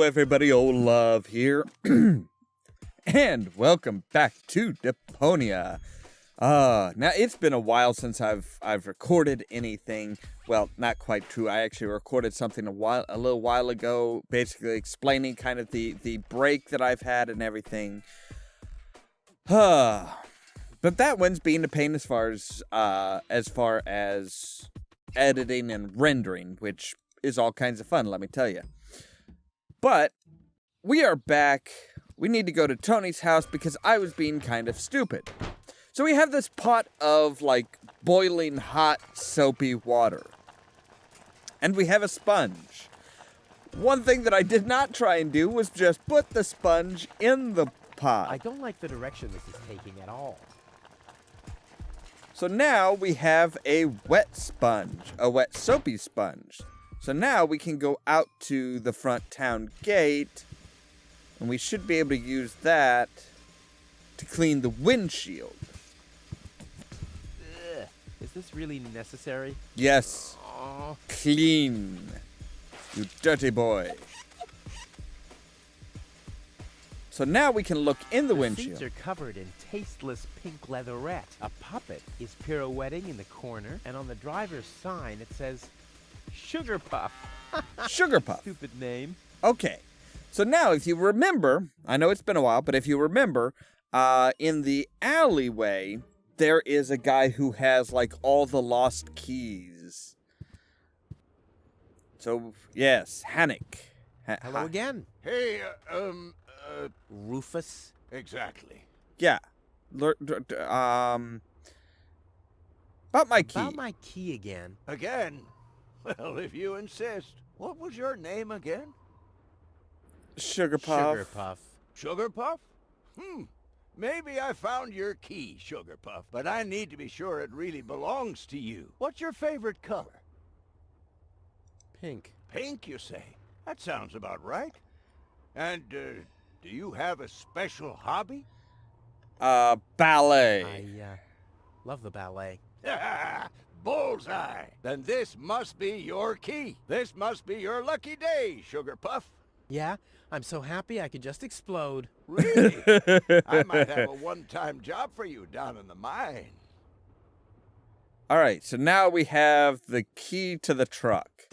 Hello everybody, Ollamh here, and welcome back to Deponia. Now it's been a while since I've recorded anything. Well, not quite true. I actually recorded something a little while ago, basically explaining kind of the break that I've had and everything. But that one's being a pain as far as editing and rendering, which is all kinds of fun, let me tell you. But we are back. We need to go to Tony's house because I was being kind of stupid. So we have this pot of, like, boiling hot, soapy water. And we have a sponge. One thing that I did not try and do was just put the sponge in the pot. I don't like the direction this is taking at all. So now we have a wet sponge, a wet soapy sponge. So now we can go out to the front town gate, and we should be able to use that to clean the windshield. Ugh. Is this really necessary? Yes. Oh. Clean. You dirty boy. So now we can look in the windshield. Seats are covered in tasteless pink leatherette. A puppet is pirouetting in the corner, and on the driver's sign it says, Sugar Puff. Sugar Puff. Stupid name. Okay. So now, if you remember, I know it's been a while, but if you remember, in the alleyway, there is a guy who has, like, all the lost keys. So, yes, Hannick. Hello again. Hey, Rufus. exactly. Yeah. About my key. About my key again. Again? Well, if you insist. What was your name again? Sugar Puff. Sugar Puff. Sugar Puff? Maybe I found your key, Sugar Puff, but I need to be sure it really belongs to you. What's your favorite color? Pink. Pink, you say? That sounds about right. And, do you have a special hobby? Ballet. I love the ballet. Bullseye! Then this must be your key. This must be your lucky day, Sugar Puff. Yeah, I'm so happy I could just explode. Really? I might have a one-time job for you down in the mine. All right, so now we have the key to the truck.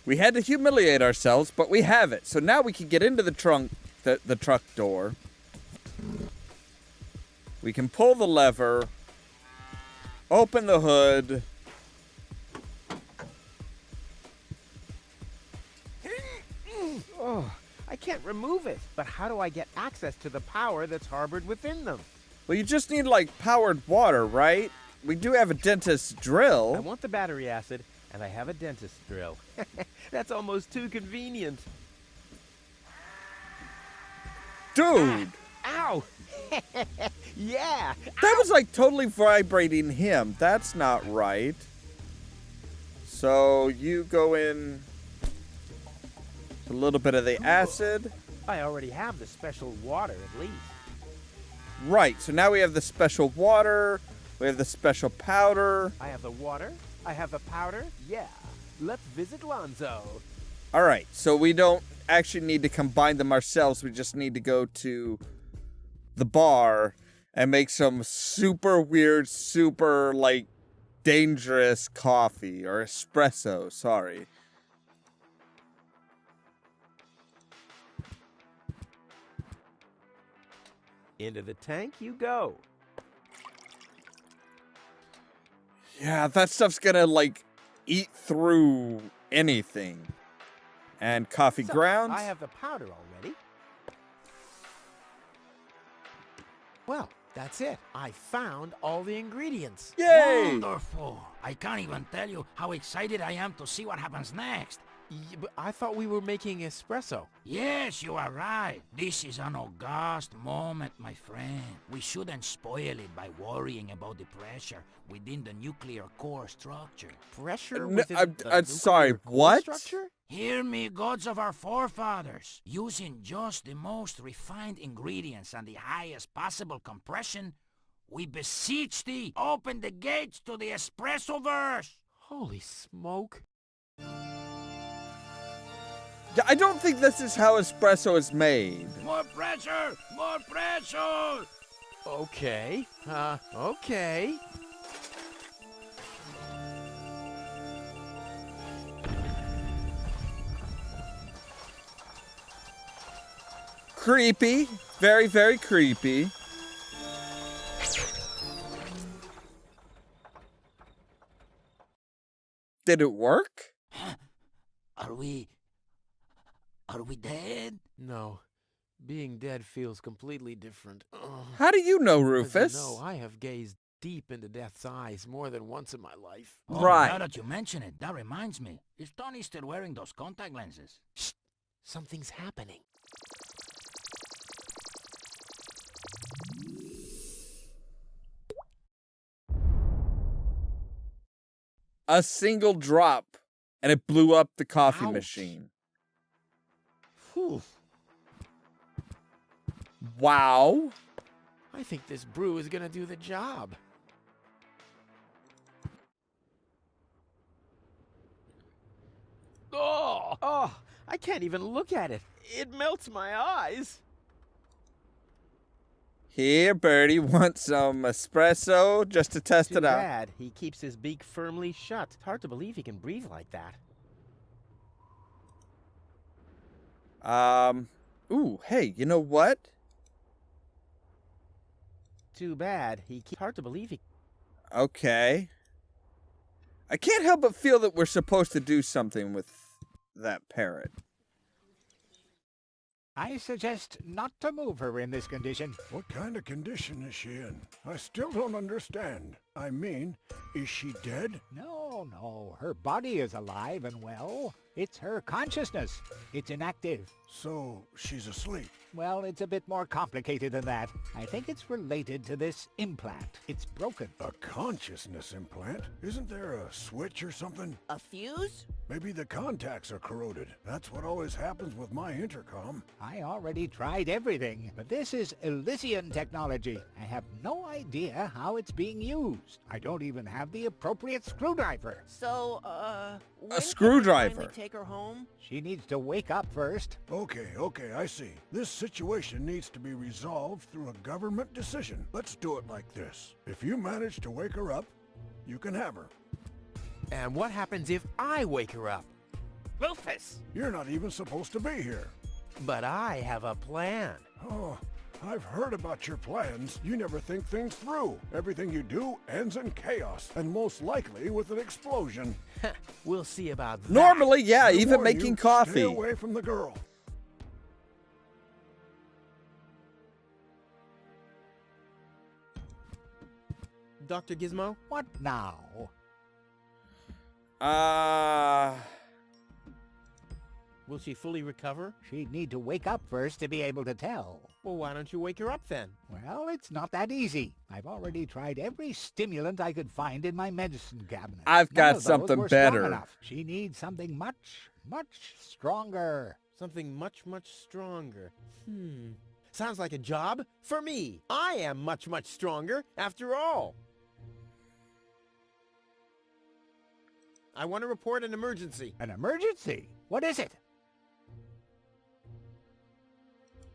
We had to humiliate ourselves, but we have it. So now we can get into the trunk, the truck door. We can pull the lever, open the hood. Oh, I can't remove it. But how do I get access to the power that's harbored within them? Well, you just need, like, powered water, right? We do have a dentist's I drill. want the battery acid, and I have a dentist drill. That's almost too convenient. Dude! Ow! Yeah! That was, like, totally vibrating him. That's not right. So, you go in a little bit of the acid. I already have the special water, at least. Right, so now we have the special water. We have the special powder. I have the water. I have the powder. Yeah. Let's visit Lonzo. All right, so we don't actually need to combine them ourselves. We just need to go to the bar and make some super weird, super, like, dangerous coffee or espresso, sorry. Into the tank you go. Yeah, that stuff's gonna, like, eat through anything. And coffee So, grounds? I have the powder already. Well, that's it. I found all the ingredients. Yay! Wonderful! I can't even tell you how excited I am to see what happens next. But I thought we were making espresso. Yes, you are right. This is an august moment, my friend. We shouldn't spoil it by worrying about the pressure within the nuclear core structure. Pressure No, within I'm the sorry, nuclear core what? structure? Hear me, gods of our forefathers. Using just the most refined ingredients and the highest possible compression, we beseech thee, open the gates to the espresso-verse. Holy smoke. Yeah, I don't think this is how espresso is made. More pressure! More pressure! Okay. Okay. Creepy. Very, very creepy. Did it work? Are we dead? No. Being dead feels completely different. Ugh. How do you know, As Rufus? you know, I have gazed deep into death's eyes more than once in my life. Oh, Right. Now that you mention it, that reminds me. Is Tony still wearing those contact lenses? Shh! Something's happening. A single drop, and it blew up the coffee Ouch. machine. Whew. Wow. I think this brew is gonna do the job. Oh, I can't even look at it. It melts my eyes. Here, Birdie, want some espresso just to test Too it out? bad. He keeps his beak firmly shut. It's hard to believe he can breathe like that. Ooh, hey, you know what? Too bad. Hard to believe he... Okay. I can't help but feel that we're supposed to do something with that parrot. I suggest not to move her in this condition. What kind of condition is she in? I still don't understand. I mean, is she dead? No, her body is alive and well. It's her consciousness. It's inactive. So, she's asleep. Well, it's a bit more complicated than that. I think it's related to this implant. It's broken. A consciousness implant? Isn't there a switch or something? A fuse? Maybe the contacts are corroded. That's what always happens with my intercom. I already tried everything, but this is Elysian technology. I have no idea how it's being used. I don't even have the appropriate screwdriver. So, when can we screwdriver. finally take her home? She needs to wake up first. Okay, I see. This situation needs to be resolved through a government decision. Let's do it like this. If you manage to wake her up, you can have her. And what happens if I wake her up? Rufus! You're not even supposed to be here. But I have a plan. Oh, I've heard about your plans. You never think things through. Everything you do ends in chaos, and most likely with an explosion. We'll see about that. Normally, yeah, I even warn making you, coffee. Stay away from the girl. Dr. Gizmo? What now? Will she fully recover? She'd need to wake up first to be able to tell. Well, why don't you wake her up then? Well, it's not that easy. I've already tried every stimulant I could find in my medicine cabinet. I've None got of those something were strong better. enough. She needs something much, much stronger. Something much, much stronger. Sounds like a job for me. I am much, much stronger after all. I want to report an emergency. An emergency? What is it?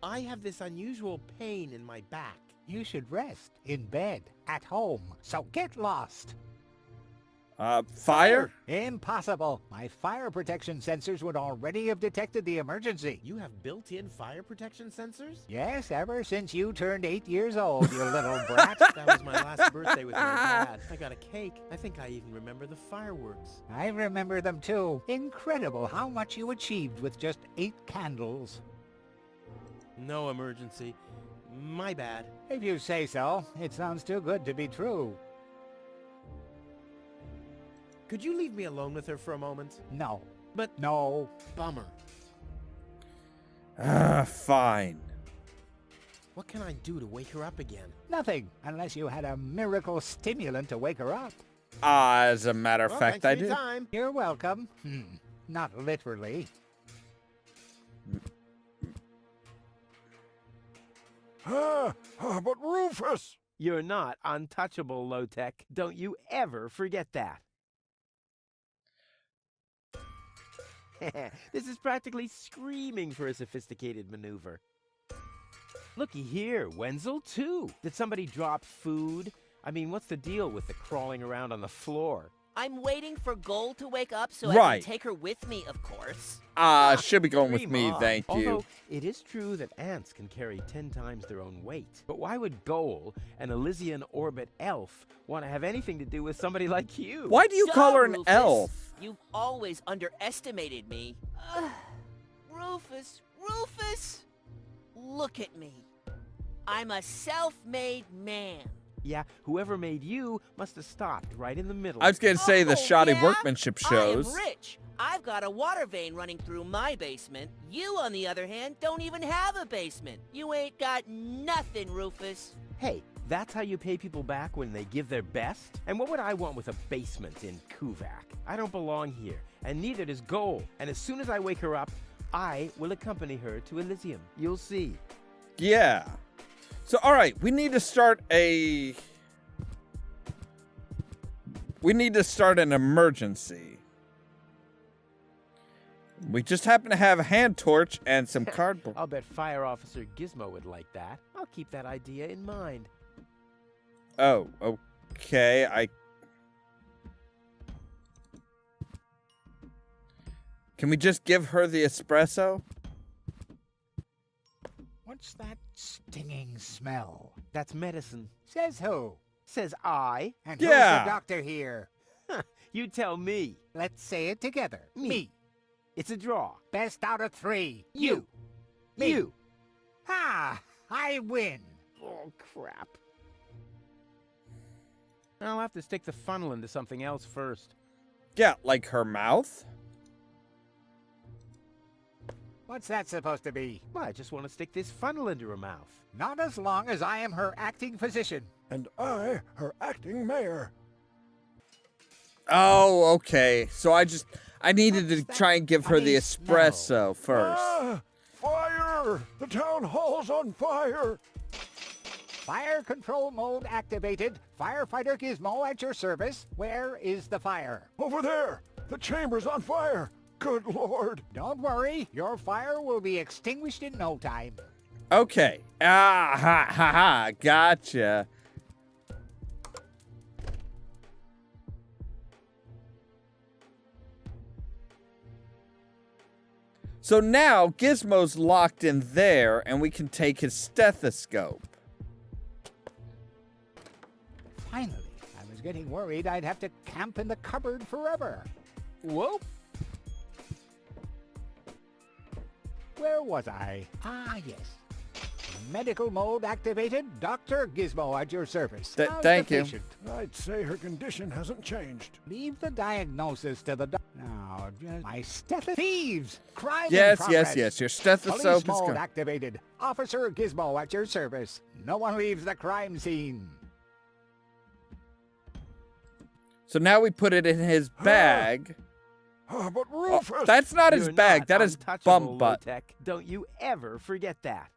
I have this unusual pain in my back. You should rest in bed, at home. So get lost. Fire? Impossible. My fire protection sensors would already have detected the emergency. You have built-in fire protection sensors? Yes, ever since you turned 8 years old, you little brat. That was my last birthday with my dad. I got a cake. I think I even remember the fireworks. I remember them too. Incredible how much you achieved with just 8 candles. No emergency. My bad. If you say so. It sounds too good to be true. Could you leave me alone with her for a moment? No. But No. bummer. Fine. What can I do to wake her up again? Nothing, unless you had a miracle stimulant to wake her up. As a matter of Well, fact, thanks I for your do. time. You're welcome. Not literally. But Rufus! You're not untouchable, Low-Tech. Don't you ever forget that. This is practically screaming for a sophisticated maneuver. Looky here, Wenzel too. Did somebody drop food? I mean, what's the deal with the crawling around on the floor? I'm waiting for Gold to wake up so I Right. can take her with me, of course. She'll be going with Dream me, on. thank you. Although, it is true that ants can carry 10 times their own weight. But why would Goal, an Elysian orbit elf, want to have anything to do with somebody like you? Why do you call her an Rufus. elf? You've always underestimated me. Rufus, Rufus! Look at me. I'm a self-made man. Yeah, whoever made you must have stopped right in the middle. I was going to say the Oh, shoddy yeah? workmanship shows. I am rich. I've got a water vein running through my basement. You, on the other hand, don't even have a basement. You ain't got nothing, Rufus. Hey, that's how you pay people back when they give their best? And what would I want with a basement in Kuvak? I don't belong here, and neither does Goal. And as soon as I wake her up, I will accompany her to Elysium. You'll see. Yeah. So, all right, we need to start an emergency. We just happen to have a hand torch and some cardboard. I'll bet Fire Officer Gizmo would like that. I'll keep that idea in mind. Oh, okay. Can we just give her the espresso? What's that stinging smell? That's medicine. Says who? Says I. And Yeah. who's the doctor here? You tell me. Let's say it together. Me. It's a draw. Best out of three. You. Me. You. Ha! I win. Oh, crap. I'll have to stick the funnel into something else first. Yeah, like her mouth? What's that supposed to be? Well, I just want to stick this funnel into her mouth. Not as long as I am her acting physician. And I, her acting mayor. Oh, okay. So I needed to What's that try and give her the funny espresso first. Ah! Fire! The town hall's on fire! Fire control mode activated. Firefighter Gizmo at your service. Where is the fire? Over there! The chamber's on fire! Good Lord! Don't worry, your fire will be extinguished in no time. Okay. Ah, ha, ha, ha. Gotcha. So now Gizmo's locked in there, and we can take his stethoscope. Finally, I was getting worried I'd have to camp in the cupboard forever. Whoa. Where was I? Ah, yes. Medical mode activated. Dr. Gizmo at your service. How's thank the you. patient? I'd say her condition hasn't changed. Leave the diagnosis to the doctor. Now, just my stethoscope. Thieves! Crime in Yes, progress. yes. Your stethoscope Police is mode gone. activated. Officer Gizmo at your service. No one leaves the crime scene. So now we put it in his bag. Ah, but Oh, Rufus! that's not his You're bag. not That is untouchable, bum butt. Low-tech. Don't you ever forget that.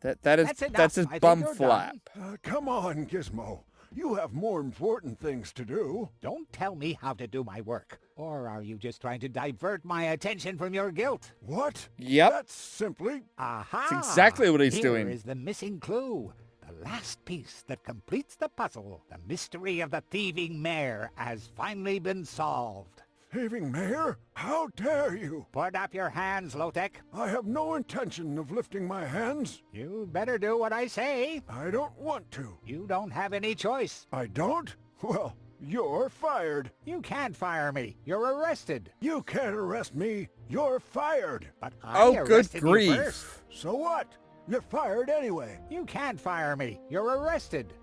That's enough. That's his I think bum you're flap. done. Come on, Gizmo. You have more important things to do. Don't tell me how to do my work. Or are you just trying to divert my attention from your guilt? What? Yep. That's simply... Aha! That's exactly what he's Here doing. is the missing clue. The last piece that completes the puzzle. The mystery of the thieving mayor has finally been solved. Thieving mayor? How dare you? Put up your hands, Low-Tech. I have no intention of lifting my hands. You better do what I say. I don't want to. You don't have any choice. I don't? Well, you're fired. You can't fire me. You're arrested. You can't arrest me. You're fired. But I Oh, good arrested you grief. first. So what? You're fired anyway. You can't fire me. You're arrested.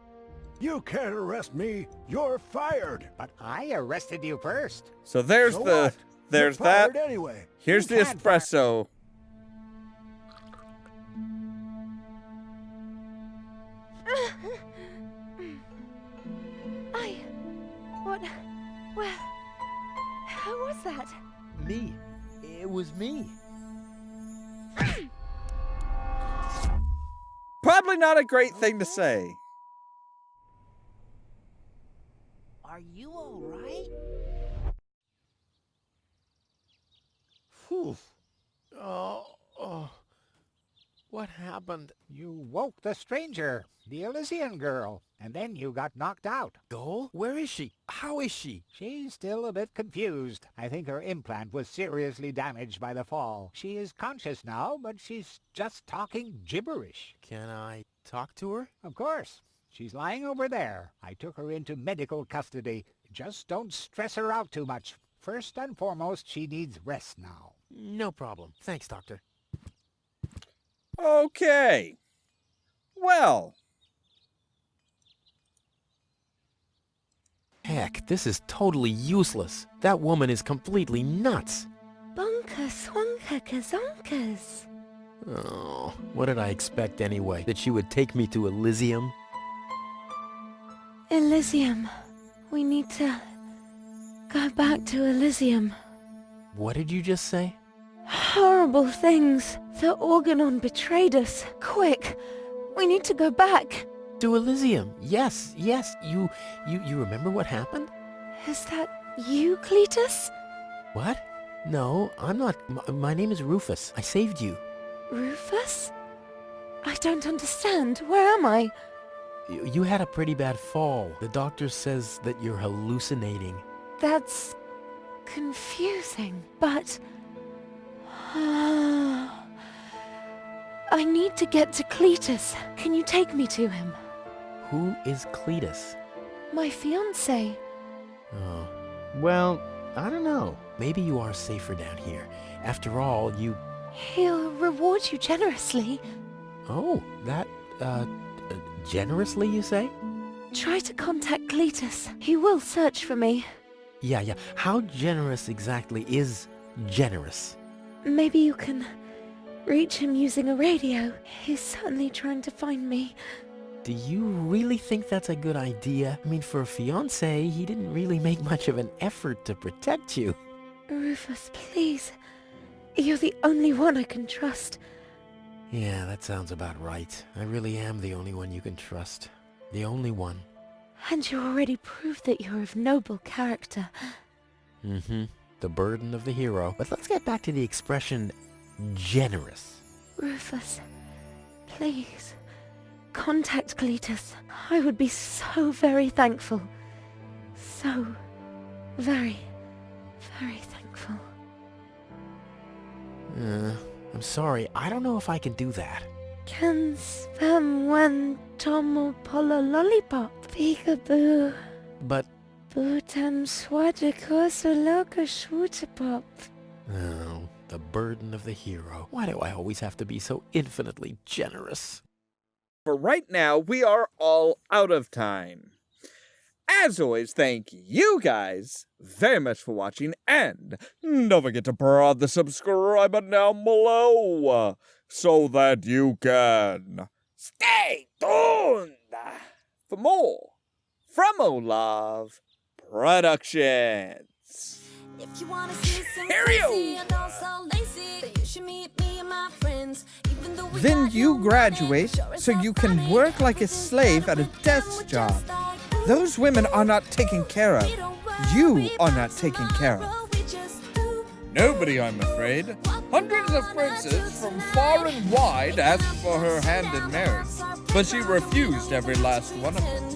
You can't arrest me. You're fired. But I arrested you first. So there's So the what? there's You're that. fired anyway. Here's You the can't fire- espresso. Well, who was that? Me. It was me. Probably not a great thing to say. Are you all right? What happened? You woke the stranger, the Elysian girl, and then you got knocked out. Goal? Where is she? How is she? She's still a bit confused. I think her implant was seriously damaged by the fall. She is conscious now, but she's just talking gibberish. Can I talk to her? Of course. She's lying over there. I took her into medical custody. Just don't stress her out too much. First and foremost, she needs rest now. No problem. Thanks, Doctor. Okay. Well. Heck, this is totally useless. That woman is completely nuts. Bonka swanka kazonkas. Oh, what did I expect anyway? That she would take me to Elysium? Elysium. We need to go back to Elysium. What did you just say? Horrible things. The Organon betrayed us. Quick, we need to go back. To Elysium. Yes. You remember what happened? Is that you, Cletus? What? No, I'm not. My name is Rufus. I saved you. Rufus? I don't understand. Where am I? You had a pretty bad fall. The doctor says that you're hallucinating. That's confusing, but... I need to get to Cletus. Can you take me to him? Who is Cletus? My fiancé. Oh. Well, I don't know. Maybe you are safer down here. After all, you... He'll reward you generously. Oh, that, generously, you say? Try to contact Cletus. He will search for me. Yeah. How generous exactly is generous? Maybe you can reach him using a radio. He's certainly trying to find me. Do you really think that's a good idea? I mean, for a fiancé, he didn't really make much of an effort to protect you. Rufus, please. You're the only one I can trust. Yeah, that sounds about right. I really am the only one you can trust. The only one. And you already proved that you're of noble character. Mm-hmm. The burden of the hero. But let's get back to the expression generous. Rufus, please, contact Cletus. I would be so very thankful. So very, very thankful. I'm sorry. I don't know if I can do that. Can spam when tomo polo lollipop. Peekaboo. But... Bootam swadiko soloka shootapop. Oh, the burden of the hero. Why do I always have to be so infinitely generous? For right now, we are all out of time. As always, thank you guys very much for watching, and don't forget to prod the subscribe button down below so that you can stay tuned for more from Ollamh Productions. If you wanna see some Cheerio! crazy and also lazy, then you should meet me and my friends. Even though we Then got you no graduate money, sure so it's you so can funny. work like a slave at a We're desk just job. like, Those women are not taken care of. we don't You worry are about not taken care of. tomorrow, we just do Nobody, I'm afraid. Hundreds of princes from far and wide asked for her hand in marriage, but she refused every last one of them.